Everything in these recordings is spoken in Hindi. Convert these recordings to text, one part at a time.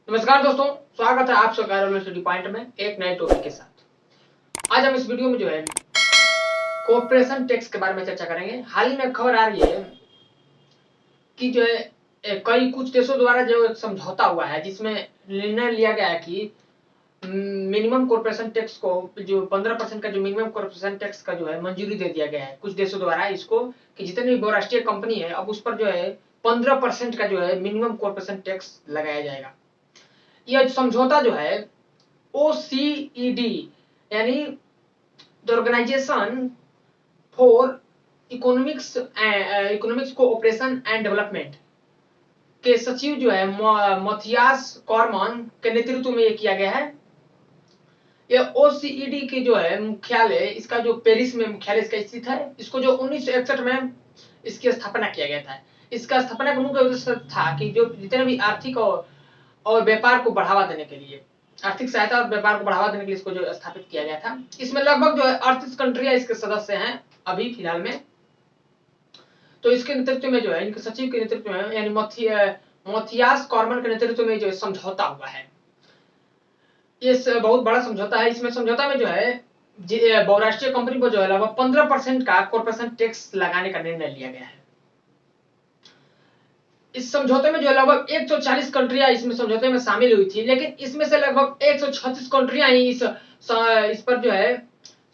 नमस्कार दोस्तों, स्वागत है आप सबका रेलवे स्टडी पॉइंट में एक नए टॉपिक के साथ। आज हम इस वीडियो में जो है कॉर्पोरेशन टैक्स के बारे में चर्चा करेंगे। हाल ही में खबर आ रही है कि जो है कई कुछ देशों द्वारा जो एक समझौता हुआ है जिसमें निर्णय लिया गया है कि मिनिमम कॉर्पोरेशन टैक्स को जो 15% का जो मिनिमम कॉर्पोरेशन टैक्स का जो है मंजूरी दे दिया गया है कुछ देशों द्वारा इसको कि जितनी भी बहुराष्ट्रीय कंपनी है अब उस पर जो है 15% का जो है मिनिमम कॉर्पोरेशन टैक्स लगाया जाएगा। यह समझौता जो है OCED यानी the organisation for economics cooperation and development के सचिव जो है मथियास कॉर्मन के नेतृत्व में ये किया गया है। यह OCED की जो है मुख्यालय इसका जो पेरिस में मुख्यालय इसका स्थित है। इसको जो 1961 में इसकी स्थापना किया गया था। इसका स्थापना का मुख्य उद्देश्य था कि जो जितने भी आर्थिक और व्यापार को बढ़ावा देने के लिए आर्थिक सहायता और व्यापार को बढ़ावा देने के लिए इसको जो स्थापित किया गया था। इसमें लगभग जो है 38 कंट्रियां इसके सदस्य हैं अभी फिलहाल में। तो इसके नेतृत्व में जो है इनके सचिव के नेतृत्व में यानी मोथियास कॉर्मन के नेतृत्व में जो समझौता हुआ है। ये बहुत बड़ा समझौता है। इसमें समझौता में जो है बहुराष्ट्रीय कंपनी पर जो है लगभग 15% का कॉर्पोरेशन टैक्स लगाने का निर्णय लिया गया है। इस समझौते में जो लगभग 140 कंट्रियां इसमें समझौते में शामिल हुई थी, लेकिन इसमें से लगभग 136 कंट्रियां ही इस पर जो है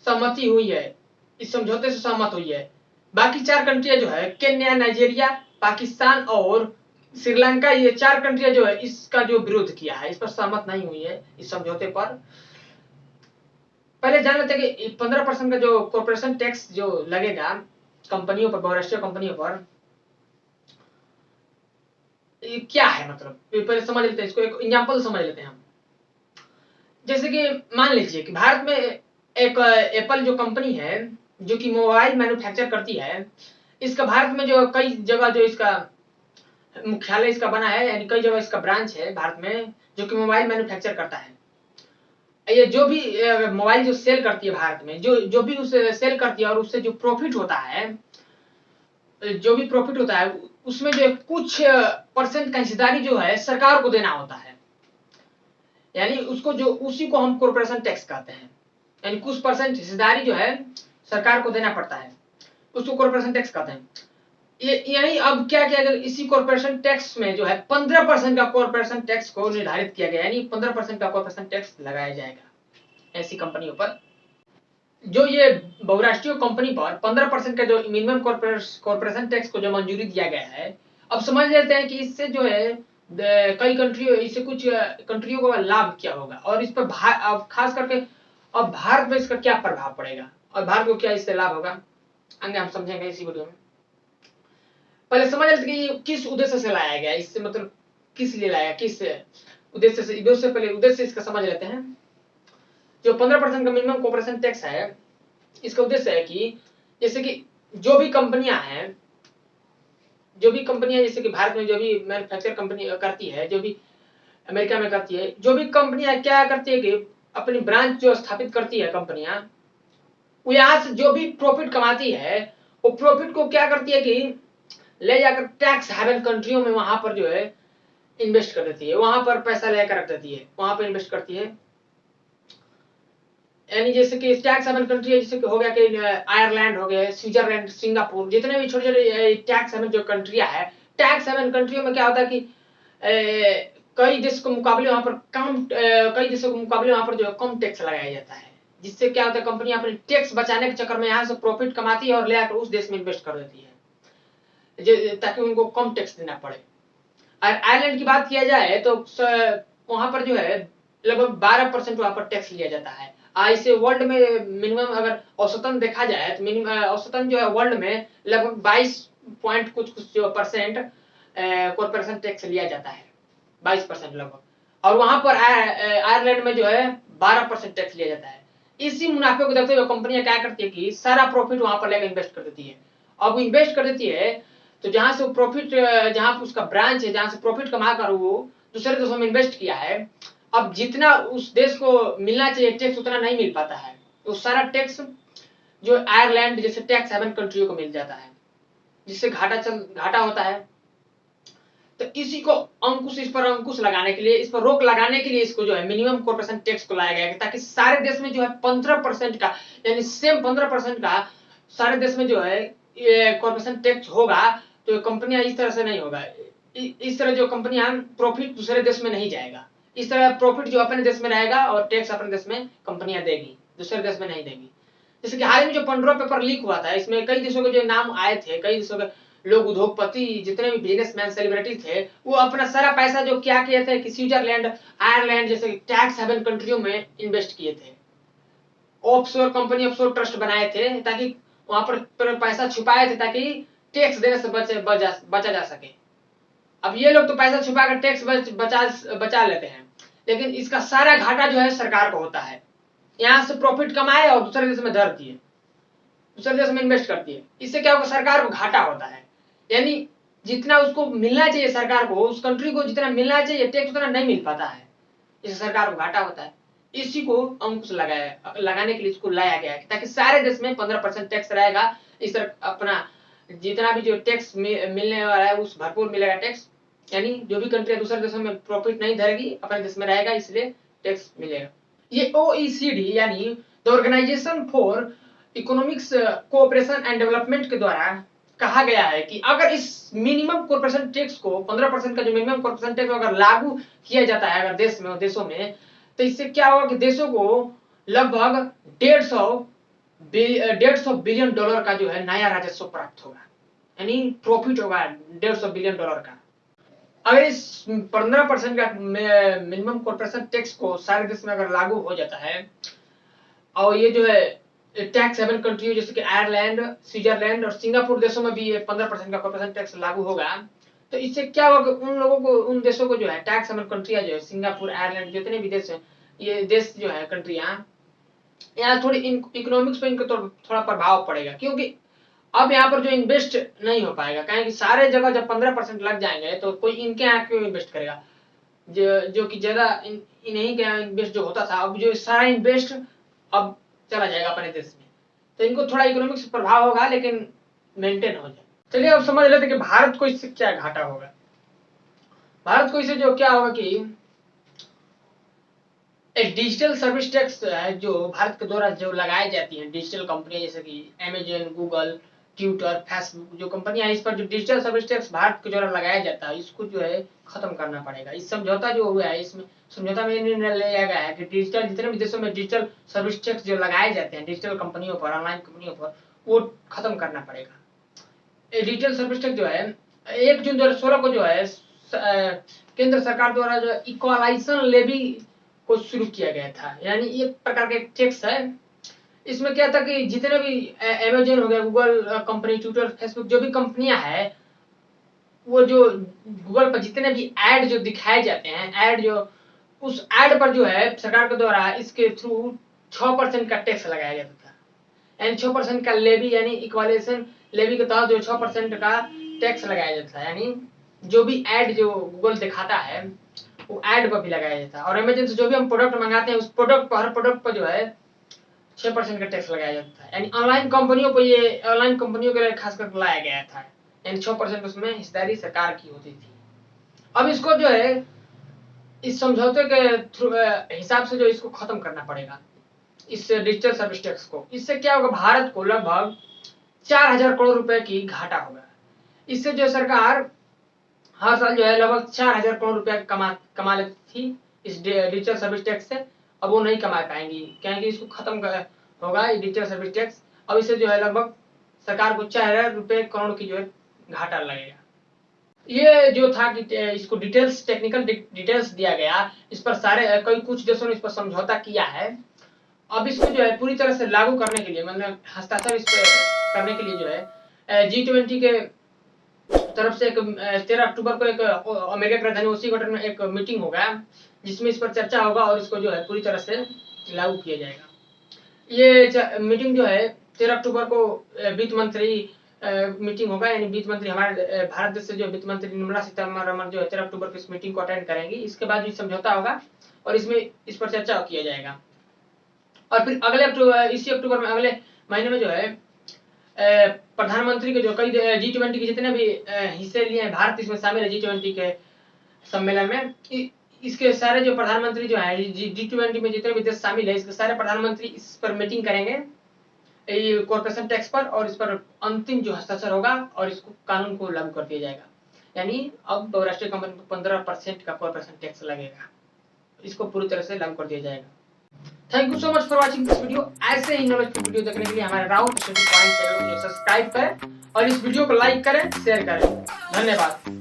सहमति हुई है, इस समझौते से सहमत हुई है। बाकी 4 कंट्रियां जो है केन्या, नाइजीरिया, पाकिस्तान और श्रीलंका, ये 4 कंट्रियां जो है इसका जो विरोध किया है, इस पर सहमत नहीं हुई है इस समझौते पर। पहले जान लेते हैं कि 15% का जो कॉर्पोरेशन टैक्स जो लगेगा कंपनियों पर, बहुराष्ट्रीय कंपनियों पर, ये क्या है। मतलब पहले समझ लेते हैं, इसको एक एग्जांपल समझ लेते हैं हम। जैसे कि मान लीजिए कि भारत में एक एप्पल जो कंपनी है जो कि मोबाइल मैन्युफैक्चर करती है, इसका भारत में जो कई जगह जो इसका मुख्यालय इसका बना है, यानी कई जगह इसका ब्रांच है भारत में जो कि मोबाइल मैन्युफैक्चर करता है। ये जो भी मोबाइल जो सेल करती है भारत में, जो भी उसे सेल करती है और उससे जो प्रॉफिट होता है, जो भी प्रॉफिट होता है उसमें जो कुछ परसेंट का हिस्सेदारी जो है सरकार को देना होता है। यानी उसको जो उसी को हम कॉर्पोरेशन टैक्स कहते हैं। यानी कुछ परसेंट हिस्सेदारी जो है सरकार को देना पड़ता है, उसको कॉर्पोरेशन टैक्स कहते हैं। यही अब क्या किया गया, इसी कॉर्पोरेशन टैक्स में जो है 15% का कॉर्पोरेशन टैक्स को निर्धारित किया गया, यानी 15% का कॉर्पोरेशन टैक्स लगाया जाएगा ऐसी कंपनियों पर। जो ये बहुराष्ट्रीय कंपनी पर 15% का जो मिनिमम कॉर्पोरेशन टैक्स को जो मंजूरी दिया गया है, अब समझ लेते हैं कि इससे जो है कई कंट्रियों, इससे कुछ कंट्रियों को लाभ क्या होगा और इस पर अब खास करके अब भारत में इसका क्या प्रभाव पड़ेगा और भारत को क्या इससे लाभ होगा, आगे हम समझेंगे इसी वीडियो में। पहले समझ लेते कि ये किस उद्देश्य से लाया गया, इससे मतलब किस लिए लाया, किस उद्देश्य से पहले उद्देश्य इसका समझ लेते हैं। जो 15% का मिनिमम कॉर्पोरेशन टैक्स है, इसका उद्देश्य है कि जैसे कि जो भी कंपनियां जैसे कि भारत में जो भी मैन्युफैक्चर कंपनी करती है, जो भी अमेरिका में करती है, जो भी कंपनियां क्या करती है कि अपनी ब्रांच जो स्थापित करती है कंपनियां, वो यहाँ से जो भी प्रॉफिट कमाती है वो प्रॉफिट को क्या करती है कि ले जाकर टैक्स हेवन कंट्रियों में वहां पर जो है इन्वेस्ट कर देती है, वहां पर पैसा लेकर रख देती है, वहां पर इन्वेस्ट करती है। यानी जैसे कि टैक्स हेवन कंट्री है, जैसे कि हो गया कि आयरलैंड हो गया, स्विट्जरलैंड, सिंगापुर, जितने भी छोटे छोटे टैक्स हेवन जो कंट्रियां है, टैक्स हेवन कंट्रियों में क्या होता है कि कई देशों के मुकाबले वहां पर कई देशों के मुकाबले वहां पर जो है कम टैक्स लगाया जाता है, जिससे क्या होता है कंपनी अपने टैक्स बचाने के चक्कर में यहाँ से प्रॉफिट कमाती है और ले आकर उस देश में इन्वेस्ट कर देती है ताकि उनको कम टैक्स देना पड़े। और आयरलैंड की बात किया जाए तो वहां पर जो है लगभग 12% वहां पर टैक्स लिया जाता है। इसे वर्ल्ड में मिनिमम अगर औसतन देखा जाए तो मिनिमम औसतन जो है वर्ल्ड में लगभग 22 पॉइंट कुछ जो परसेंट कॉर्पोरेशन टैक्स लिया जाता है, 22% लगभग। और वहां पर आयरलैंड में जो है 12% टैक्स लिया जाता है। इसी मुनाफे को देखते हुए कंपनियां क्या करती है कि सारा प्रॉफिट वहां पर लेकर इन्वेस्ट कर देती है। अब इन्वेस्ट कर देती है तो जहां से प्रॉफिट, जहां उसका ब्रांच है, जहां से प्रॉफिट कमा कर वो दूसरे देशों में इन्वेस्ट किया है, अब जितना उस देश को मिलना चाहिए टैक्स उतना नहीं मिल पाता है, तो सारा टैक्स जो आयरलैंड जैसे टैक्स हेवन कंट्रियों को मिल जाता है, जिससे घाटा होता है। तो इसी को इस पर अंकुश लगाने के लिए, इस पर रोक लगाने के लिए इसको जो है मिनिमम कॉर्पोरेशन टैक्स को लाया गया है, ताकि सारे देश में जो है 15% का, यानी सेम 15% का सारे देश में जो है कॉर्पोरेशन टैक्स होगा। तो कंपनियां इस तरह से नहीं होगा, इस तरह जो कंपनियां प्रॉफिट दूसरे देश में नहीं जाएगा, इस तरह प्रॉफिट जो अपने देश में रहेगा और टैक्स अपने देश में कंपनियां देगी, दूसरे देश में नहीं देगी। जैसे कि हाल ही में जो पंडोरा पेपर लीक हुआ था, इसमें कई देशों के जो नाम आए थे, कई देशों के लोग, उद्योगपति, जितने भी बिजनेसमैन, सेलिब्रिटी थे, वो अपना सारा पैसा जो क्या किए थे कि स्विट्जरलैंड, आयरलैंड जैसे टैक्स हेवन कंट्रियों में इन्वेस्ट किए थे। ऑफशोर कंपनी, ऑफशोर ट्रस्ट बनाए थे, ताकि वहां पर पैसा छुपाए थे, ताकि टैक्स देने से बचा जा सके। अब ये लोग तो पैसा छुपा कर टैक्स बचा लेते हैं, लेकिन इसका सारा घाटा जो है सरकार को होता है। यहाँ से प्रॉफिट कमाए और दूसरे देश में धर दिए, दूसरे देश में इन्वेस्ट करती है, इससे क्या होगा, सरकार को घाटा होता है। यानी जितना उसको मिलना चाहिए सरकार को, उस कंट्री को जितना मिलना चाहिए टैक्स, उतना नहीं मिल पाता है, इससे सरकार को घाटा होता है। इसी को अंकुश लगाने के लिए इसको लाया गया है, ताकि सारे देश में 15% टैक्स रहेगा। इस तरह अपना जितना भी जो टैक्स मिलने वाला है उस भरपूर मिलेगा टैक्स, यानी जो भी कंट्री दूसरे देशों में प्रॉफिट नहीं धरेगी, अपने देश में रहेगा, इसलिए टैक्स मिलेगा। ये OECD यानी the organisation for economics cooperation and development के द्वारा कहा गया है कि अगर इस मिनिमम कॉर्पोरेशन टैक्स को 15% का जो मिनिमम कॉर्पोरेशन टैक्स अगर लागू किया जाता है अगर देशों में, तो इससे क्या होगा कि देशों को लगभग 150 बिलियन डॉलर का जो है नया राजस्व प्राप्त होगा, यानी प्रॉफिट होगा 150 बिलियन डॉलर का। अगर इस 15% का मिनिमम कॉर्पोरेशन टैक्स को सारे देश में अगर लागू हो जाता है, और ये जो है टैक्स हेवन कंट्री जैसे कि आयरलैंड, स्विट्जरलैंड और सिंगापुर देशों में भी ये 15% का कॉर्पोरेशन टैक्स लागू होगा, तो इससे क्या होगा, उन लोगों को, उन देशों को जो है टैक्स हेवन कंट्रियां जो है सिंगापुर, आयरलैंड, जितने भी देश हैं, ये देश जो है कंट्रियां, यहाँ थोड़ी इकोनॉमिक्स पे इनको थोड़ा प्रभाव पड़ेगा, क्योंकि अब यहाँ पर जो इन्वेस्ट नहीं हो पाएगा, कि सारे जगह जब 15% लग जाएंगे तो कोई इनके यहाँ क्यों इन्वेस्ट करेगा, जो कि ज्यादा इन्हीं के यहाँ इन्वेस्ट जो होता था, अब जो सारा इन्वेस्ट अब चला जाएगा अपने देश में, तो इनको थोड़ा इकोनॉमिक्स प्रभाव होगा, लेकिन मेंटेन हो जाए। चलिए अब समझ लेते कि भारत को इससे क्या घाटा होगा। भारत को इससे जो क्या होगा कि एक डिजिटल सर्विस टैक्स है जो भारत के द्वारा जो लगाई जाती है, डिजिटल कंपनियां जैसे कि अमेजन, गूगल, ट्विटर, फेसबुक, जो कंपनियां इस पर जो डिजिटल सर्विस टैक्स भारत के द्वारा लगाया जाता है, इसको जो है खत्म करना पड़ेगा। इस समझौता जो हुआ है, इसमें समझौता में निर्णय लिया गया है कि डिजिटल जितने भी देशों में डिजिटल सर्विस टैक्स जो लगाए जाते हैं डिजिटल कंपनियों पर, ऑनलाइन कंपनियों पर, वो खत्म करना पड़ेगा। डिजिटल सर्विस टैक्स जो है 1 जून 2016 को जो है केंद्र सरकार द्वारा जो इक्वलाइजेशन लेवी को शुरू किया गया था, यानी एक प्रकार का टैक्स है। इसमें क्या था कि जितने भी अमेजन हो गया, गूगल कंपनी, ट्विटर, फेसबुक, जो भी कंपनियां हैं, वो जो गूगल पर जितने भी ऐड जो दिखाए जाते हैं, ऐड जो, उस ऐड पर जो है सरकार के द्वारा इसके थ्रू 6% का टैक्स लगाया जाता था, यानी 6% का लेवी, यानी इक्वालेशन लेवी के तहत जो 6% का टैक्स लगाया जाता है, यानी जो भी ऐड जो गूगल दिखाता है वो ऐड पर भी लगाया जाता है। और अमेजन से जो भी हम प्रोडक्ट मंगाते हैं उस प्रोडक्ट पर, हर प्रोडक्ट पर जो है 6% का टैक्स लगाया जाता है, यानी ऑनलाइन कंपनियों पर, ये ऑनलाइन कंपनियों के लिए खास कर लाया गया था, यानी 6% उसमें हिस्सेदारी सरकार की होती थी। अब इसको जो है इस समझौते के हिसाब से जो इसको खत्म करना पड़ेगा, इस डिजिटल सर्विस टैक्स को। इससे क्या होगा, भारत को लगभग 4000 करोड़ रुपए की घाटा होगा। इससे जो सरकार हर साल जो है लगभग 4000 करोड़ रुपया कमा लेती थी इस डिजिटल सर्विस टैक्स से, अब वो नहीं कमा पाएंगी, क्योंकि इसको खत्म होगा ये डिजिटल सर्विस टैक्स। अब इससे जो है लगभग सरकार को 4000 रुपए करोड़ की जो है घाटा लगेगा। ये जो था कि इसको डिटेल्स, टेक्निकल डिटेल्स दिया गया, इस पर सारे कुछ देशों ने इस पर समझौता किया है। अब इसको जो है पूरी तरह से लागू करने के लिए, मतलब हस्ताक्षर इस पर करने के लिए जो है G20 के तरफ से एक 13 अक्टूबर को एक अमेरिका की राजधानी वाशिंगटन में एक मीटिंग होगा, जिसमें इस पर चर्चा होगा और इसको जो है पूरी तरह से लागू किया जाएगा। ये मीटिंग जो है 13 अक्टूबर को वित्त मंत्री मीटिंग होगा, यानी वित्त मंत्री हमारे भारत देश से जो वित्त मंत्री निर्मला सीतारमण जो है 13 अक्टूबर को इस मीटिंग को अटेंड करेंगी। इसके बाद भी समझौता होगा और इसमें इस पर चर्चा किया जाएगा। और फिर अगले इसी अक्टूबर में, अगले महीने में जो है प्रधानमंत्री के जो कई G20 के जितने भी हिस्से लिए हैं, भारत इसमें शामिल है G20 के सम्मेलन में। इसके सारे जो प्रधानमंत्री जो है G20 में जितने भी देश शामिल है, इसके सारे प्रधानमंत्री इस पर मीटिंग करेंगे कॉर्पोरेशन टैक्स पर, और इस पर अंतिम जो हस्ताक्षर होगा और इसको कानून को लागू कर दिया जाएगा। यानी अब बहुराष्ट्रीय कंपनी पर 15% का कॉर्पोरेशन टैक्स लगेगा, इसको पूरी तरह से लागू कर दिया जाएगा। Thank you so much for watching this video. ऐसे ही नॉलेजफुल वीडियो देखने के लिए हमारे राउंड पॉइंट चैनल को सब्सक्राइब करें और इस वीडियो को लाइक करें, शेयर करें। धन्यवाद।